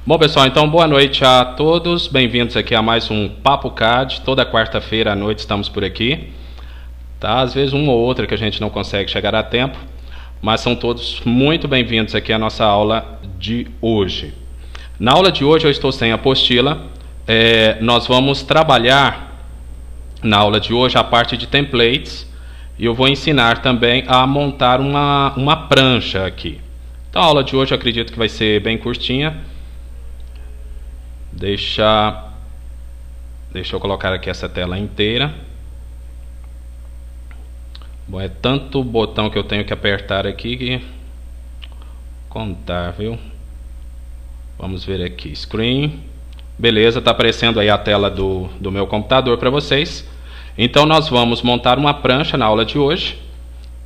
Bom, pessoal, então boa noite a todos, bem-vindos aqui a mais um Papo CAD. Toda quarta-feira à noite estamos por aqui, tá? Às vezes uma ou outra que a gente não consegue chegar a tempo, mas são todos muito bem-vindos aqui à nossa aula de hoje. Na aula de hoje eu estou sem apostila, nós vamos trabalhar na aula de hoje a parte de templates e eu vou ensinar também a montar uma prancha aqui. Então a aula de hoje eu acredito que vai ser bem curtinha. Deixa eu colocar aqui essa tela inteira. Bom, é tanto botão que eu tenho que apertar aqui que contar, viu? Vamos ver aqui, screen. Beleza, está aparecendo aí a tela do meu computador para vocês. Então nós vamos montar uma prancha na aula de hoje,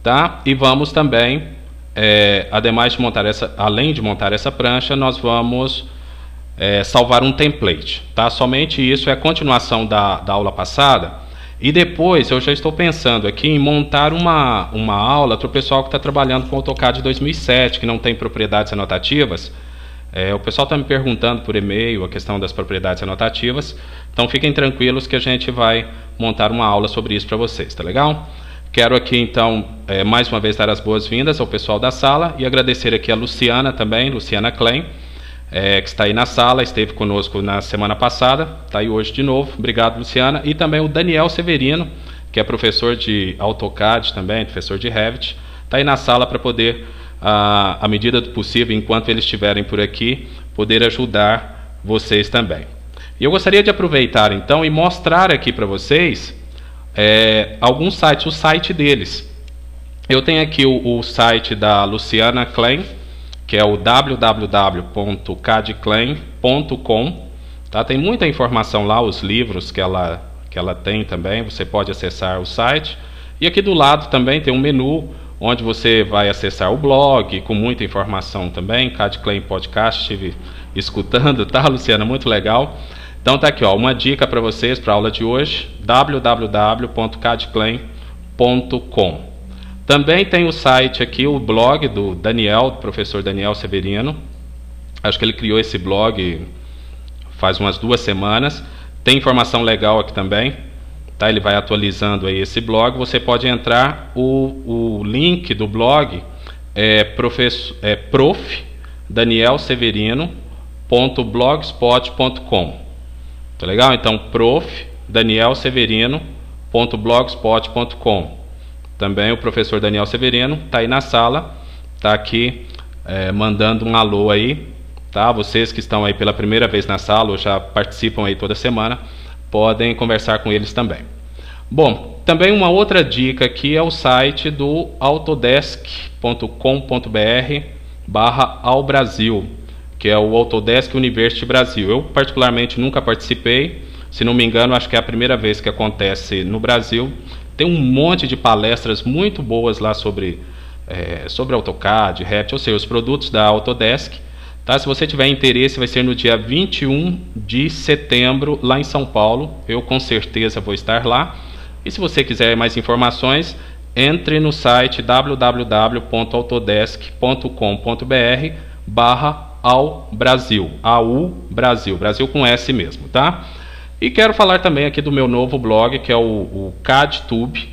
tá? E vamos também, além de montar essa prancha, nós vamos salvar um template, tá? Somente isso é a continuação da aula passada. E depois eu já estou pensando aqui em montar uma aula para o pessoal que está trabalhando com AutoCAD 2007, que não tem propriedades anotativas. O pessoal está me perguntando por e-mail a questão das propriedades anotativas. Então fiquem tranquilos que a gente vai montar uma aula sobre isso para vocês, tá legal? Quero aqui então, mais uma vez, dar as boas-vindas ao pessoal da sala e agradecer aqui a Luciana também, Luciana Klein, que está aí na sala, esteve conosco na semana passada, está aí hoje de novo. Obrigado, Luciana. E também o Daniel Severino, que é professor de AutoCAD também, professor de Revit, está aí na sala para poder, à medida do possível, enquanto eles estiverem por aqui, poder ajudar vocês também. E eu gostaria de aproveitar então e mostrar aqui para vocês alguns sites, o site deles. Eu tenho aqui o site da Luciana Klein, que é o www.cadclaim.com, tá? Tem muita informação lá, os livros que ela tem também, você pode acessar o site. E aqui do lado também tem um menu, onde você vai acessar o blog, com muita informação também, CAD-CLAIM Podcast, estive escutando, tá, Luciana? Muito legal. Então tá aqui, ó, uma dica para vocês, para a aula de hoje, www.cadclaim.com. Também tem o site aqui, o blog do Daniel, do professor Daniel Severino. Acho que ele criou esse blog faz umas 2 semanas. Tem informação legal aqui também, tá? Ele vai atualizando aí esse blog. Você pode entrar, o link do blog é profdanielseverino.blogspot.com. Tá legal? Então, profdanielseverino.blogspot.com. Também o professor Daniel Severino está aí na sala, está aqui mandando um alô aí, tá? Vocês que estão aí pela primeira vez na sala ou já participam aí toda semana, podem conversar com eles também. Bom, também uma outra dica aqui é o site do autodesk.com.br/ao-Brasil, que é o Autodesk University Brasil. Eu particularmente nunca participei, se não me engano acho que é a primeira vez que acontece no Brasil. Tem um monte de palestras muito boas lá sobre AutoCAD, Revit, ou seja, os produtos da Autodesk. Tá? Se você tiver interesse, vai ser no dia 21 de setembro, lá em São Paulo. Eu com certeza vou estar lá. E se você quiser mais informações, entre no site www.autodesk.com.br/ao-Brasil. AU-Brasil, Brasil com S mesmo, tá? E quero falar também aqui do meu novo blog, que é o CADtube.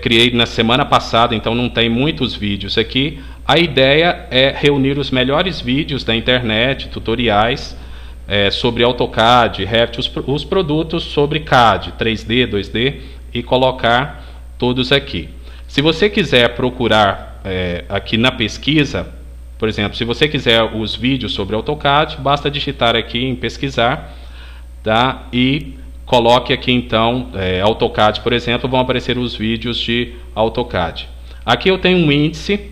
Criei na semana passada, então não tem muitos vídeos aqui. A ideia é reunir os melhores vídeos da internet, tutoriais sobre AutoCAD, Revit, os produtos sobre CAD, 3D, 2D, e colocar todos aqui. Se você quiser procurar aqui na pesquisa, por exemplo, se você quiser os vídeos sobre AutoCAD, basta digitar aqui em pesquisar, tá? E coloque aqui então AutoCAD, por exemplo, vão aparecer os vídeos de AutoCAD. Aqui eu tenho um índice,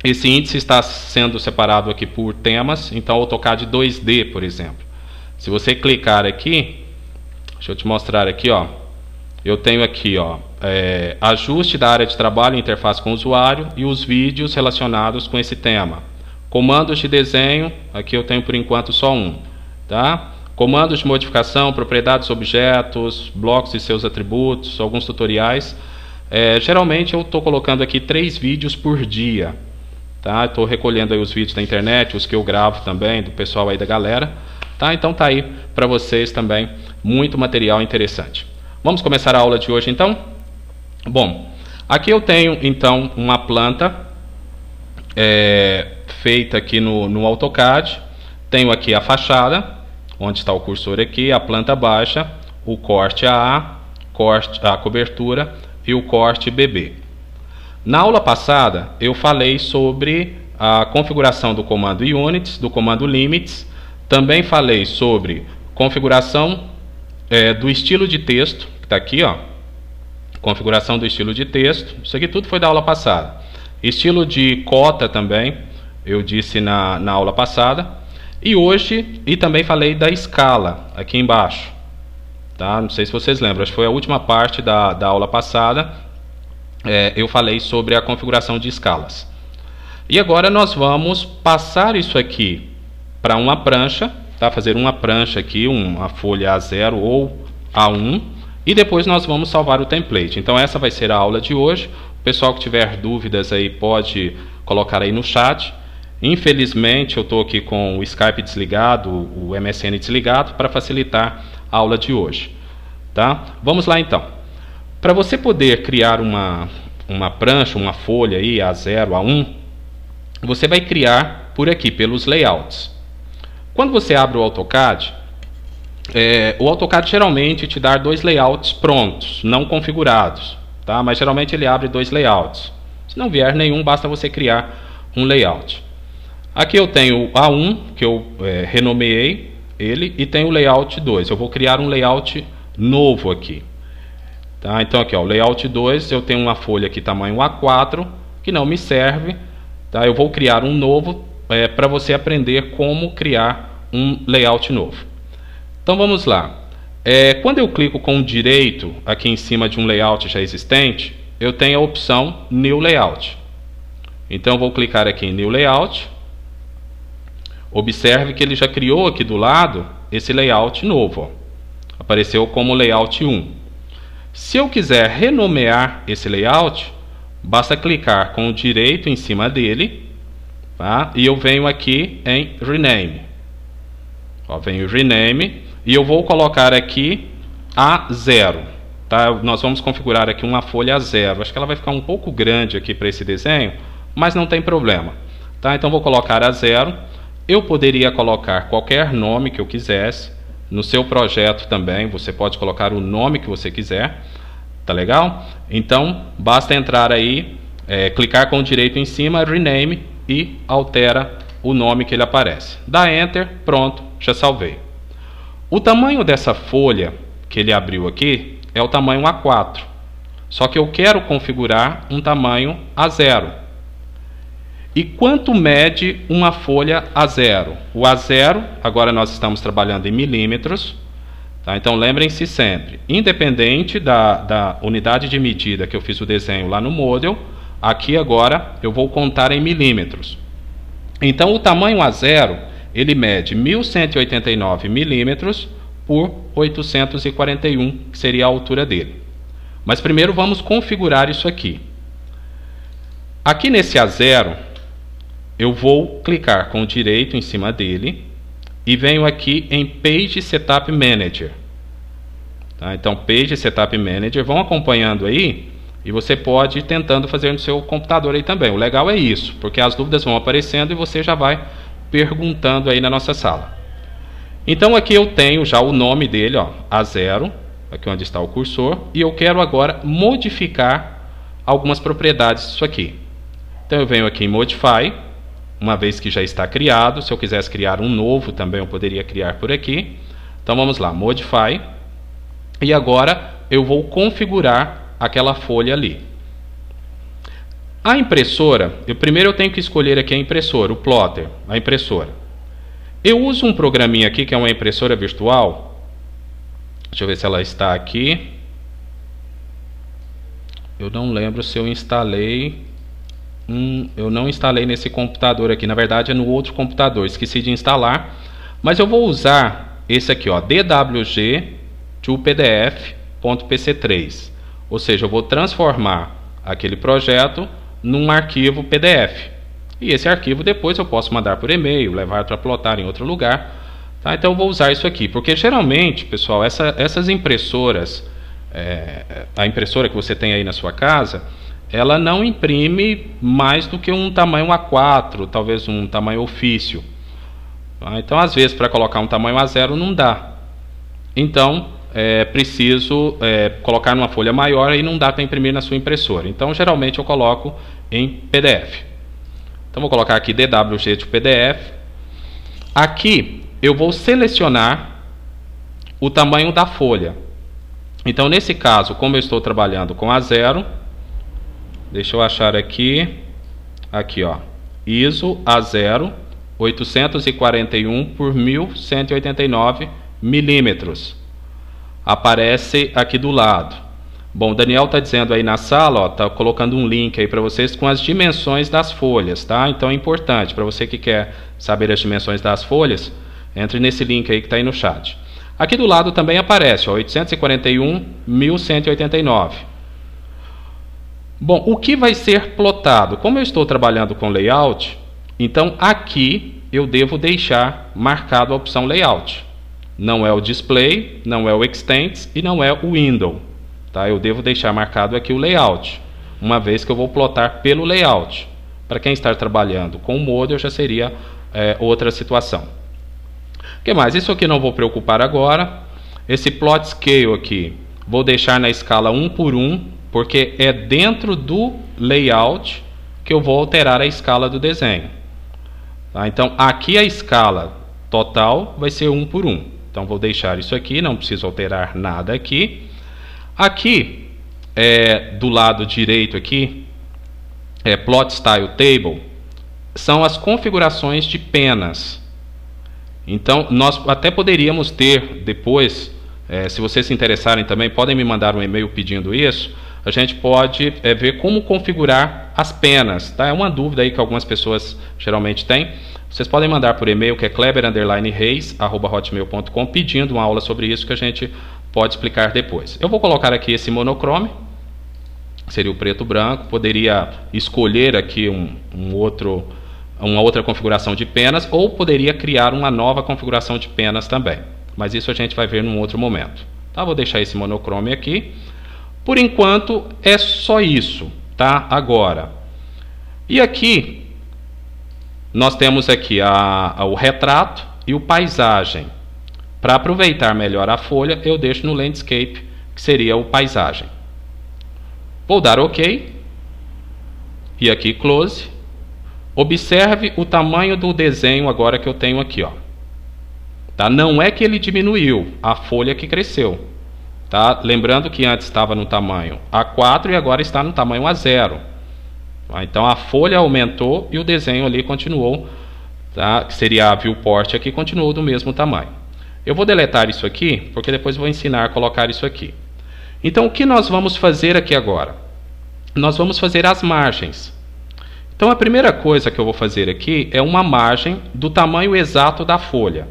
esse índice está sendo separado aqui por temas, então AutoCAD 2D, por exemplo. Se você clicar aqui, deixa eu te mostrar aqui, ó, eu tenho aqui, ó, ajuste da área de trabalho, interface com o usuário e os vídeos relacionados com esse tema. Comandos de desenho, aqui eu tenho por enquanto só um, tá? Comandos de modificação, propriedades, objetos, blocos e seus atributos, alguns tutoriais. Geralmente eu estou colocando aqui 3 vídeos por dia, tá? Estou recolhendo aí os vídeos da internet, os que eu gravo também, do pessoal aí da galera, tá? Então tá aí para vocês também muito material interessante. Vamos começar a aula de hoje então? Bom, aqui eu tenho então uma planta feita aqui no AutoCAD. Tenho aqui a fachada, onde está o cursor aqui, a planta baixa, o corte AA, a cobertura e o corte BB. Na aula passada eu falei sobre a configuração do comando Units, do comando Limits. Também falei sobre configuração do estilo de texto, que está aqui, ó. Configuração do estilo de texto. Isso aqui tudo foi da aula passada. Estilo de cota também, eu disse na aula passada. E hoje, também falei da escala, aqui embaixo. Tá? Não sei se vocês lembram, acho que foi a última parte da aula passada. Eu falei sobre a configuração de escalas. E agora nós vamos passar isso aqui para uma prancha, tá? Fazer uma prancha aqui, uma folha A0 ou A1, e depois nós vamos salvar o template. Então essa vai ser a aula de hoje. O pessoal que tiver dúvidas aí pode colocar aí no chat. Infelizmente eu estou aqui com o Skype desligado, o MSN desligado, para facilitar a aula de hoje. Tá? Vamos lá então. Para você poder criar uma prancha, uma folha aí, A0, A1, você vai criar por aqui, pelos layouts. Quando você abre o AutoCAD, o AutoCAD geralmente te dá 2 layouts prontos, não configurados. Tá? Mas geralmente ele abre 2 layouts. Se não vier nenhum, basta você criar um layout. Aqui eu tenho o A1, que eu renomeei ele, e tenho o layout 2. Eu vou criar um layout novo aqui. Tá? Então aqui, ó, o layout 2, eu tenho uma folha aqui tamanho A4, que não me serve. Tá? Eu vou criar um novo para você aprender como criar um layout novo. Então vamos lá. Quando eu clico com o direito aqui em cima de um layout já existente, eu tenho a opção New Layout. Então eu vou clicar aqui em New Layout. Observe que ele já criou aqui do lado esse layout novo. Ó. Apareceu como layout 1. Se eu quiser renomear esse layout, basta clicar com o direito em cima dele, tá? E eu venho aqui em Rename. Ó, venho Rename e eu vou colocar aqui A0. Tá? Nós vamos configurar aqui uma folha A0. Acho que ela vai ficar um pouco grande aqui para esse desenho, mas não tem problema. Tá? Então vou colocar A0. Eu poderia colocar qualquer nome que eu quisesse. No seu projeto também, você pode colocar o nome que você quiser. Tá legal? Então, basta entrar aí, clicar com o direito em cima, Rename, e altera o nome que ele aparece. Dá Enter, pronto, já salvei. O tamanho dessa folha que ele abriu aqui é o tamanho A4. Só que eu quero configurar um tamanho A0. E quanto mede uma folha A0? O A0, agora nós estamos trabalhando em milímetros. Tá? Então lembrem-se sempre, independente da unidade de medida que eu fiz o desenho lá no Model, aqui agora eu vou contar em milímetros. Então o tamanho A0, ele mede 1189 milímetros por 841, que seria a altura dele. Mas primeiro vamos configurar isso aqui. Aqui nesse A0, eu vou clicar com o direito em cima dele e venho aqui em Page Setup Manager. Tá? Então, Page Setup Manager, vão acompanhando aí e você pode ir tentando fazer no seu computador aí também. O legal é isso, porque as dúvidas vão aparecendo e você já vai perguntando aí na nossa sala. Então, aqui eu tenho já o nome dele, ó, A0, aqui onde está o cursor, e eu quero agora modificar algumas propriedades disso aqui. Então, eu venho aqui em Modify. Uma vez que já está criado, se eu quisesse criar um novo também eu poderia criar por aqui. Então vamos lá, Modify. E agora eu vou configurar aquela folha ali. A impressora, primeiro eu tenho que escolher aqui a impressora, o plotter, a impressora. Eu uso um programinha aqui que é uma impressora virtual. Deixa eu ver se ela está aqui. Eu não lembro se eu instalei. Eu não instalei nesse computador aqui, na verdade é no outro computador, esqueci de instalar, mas eu vou usar esse aqui, ó, DWG to PDF.pc3, ou seja, eu vou transformar aquele projeto num arquivo PDF E esse arquivo depois eu posso mandar por e-mail, levar para plotar em outro lugar. Tá? Então eu vou usar isso aqui, porque geralmente, pessoal, essas impressoras, a impressora que você tem aí na sua casa, ela não imprime mais do que um tamanho A4, talvez um tamanho ofício. Tá? Então, às vezes, para colocar um tamanho A0 não dá. Então, preciso colocar numa folha maior e não dá para imprimir na sua impressora. Então, geralmente eu coloco em PDF. Então, vou colocar aqui DWG de PDF. Aqui eu vou selecionar o tamanho da folha. Então, nesse caso, como eu estou trabalhando com A0, deixa eu achar aqui, ó, ISO A0 841 por 1189 milímetros. Aparece aqui do lado. Bom, o Daniel está dizendo aí na sala, ó, tá colocando um link aí para vocês com as dimensões das folhas, tá? Então é importante, para você que quer saber as dimensões das folhas, entre nesse link aí que está aí no chat. Aqui do lado também aparece, ó, 841, 1189. Bom, o que vai ser plotado? Como eu estou trabalhando com layout, então aqui eu devo deixar marcado a opção layout. Não é o display, não é o extents e não é o window. Tá? Eu devo deixar marcado aqui o layout, uma vez que eu vou plotar pelo layout. Para quem está trabalhando com o model já seria outra situação. O que mais? Isso aqui não vou preocupar agora. Esse plot scale aqui, vou deixar na escala 1 por 1, porque é dentro do layout que eu vou alterar a escala do desenho. Tá? Então, aqui a escala total vai ser 1 por 1. Então, vou deixar isso aqui, não preciso alterar nada aqui. Aqui, do lado direito aqui, Plot Style Table, são as configurações de penas. Então, nós até poderíamos ter depois, se vocês se interessarem também, podem me mandar um e-mail pedindo isso. A gente pode ver como configurar as penas. Tá? É uma dúvida aí que algumas pessoas geralmente têm. Vocês podem mandar por e-mail, que é kleber_reis@hotmail.com, pedindo uma aula sobre isso que a gente pode explicar depois. Eu vou colocar aqui esse monochrome, seria o preto branco. Poderia escolher aqui uma outra configuração de penas, ou poderia criar uma nova configuração de penas também. Mas isso a gente vai ver num outro momento. Tá? Vou deixar esse monochrome aqui. Por enquanto é só isso, tá? Agora, e aqui nós temos aqui o retrato e o paisagem. Para aproveitar melhor a folha, eu deixo no landscape, que seria o paisagem. Vou dar OK. E aqui close. Observe o tamanho do desenho agora que eu tenho aqui, ó. Tá? Não é que ele diminuiu, a folha que cresceu. Tá? Lembrando que antes estava no tamanho A4 e agora está no tamanho A0. Tá? Então a folha aumentou e o desenho ali continuou, tá? Que seria a viewport aqui, continuou do mesmo tamanho. Eu vou deletar isso aqui, porque depois vou ensinar a colocar isso aqui. Então o que nós vamos fazer aqui agora? Nós vamos fazer as margens. Então a primeira coisa que eu vou fazer aqui é uma margem do tamanho exato da folha.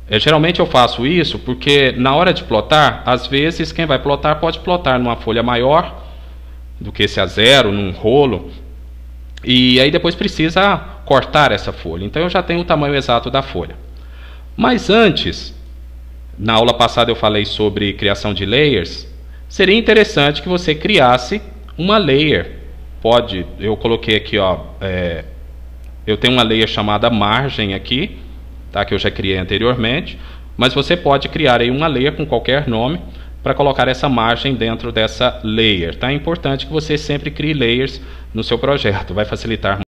Geralmente eu faço isso porque na hora de plotar, às vezes quem vai plotar pode plotar numa folha maior do que esse A0, num rolo, e aí depois precisa cortar essa folha. Então eu já tenho o tamanho exato da folha. Mas antes, na aula passada eu falei sobre criação de layers. Seria interessante que você criasse uma layer. Eu coloquei aqui, ó, eu tenho uma layer chamada margem aqui, tá, que eu já criei anteriormente, mas você pode criar aí uma layer com qualquer nome para colocar essa margem dentro dessa layer. Tá? É importante que você sempre crie layers no seu projeto, vai facilitar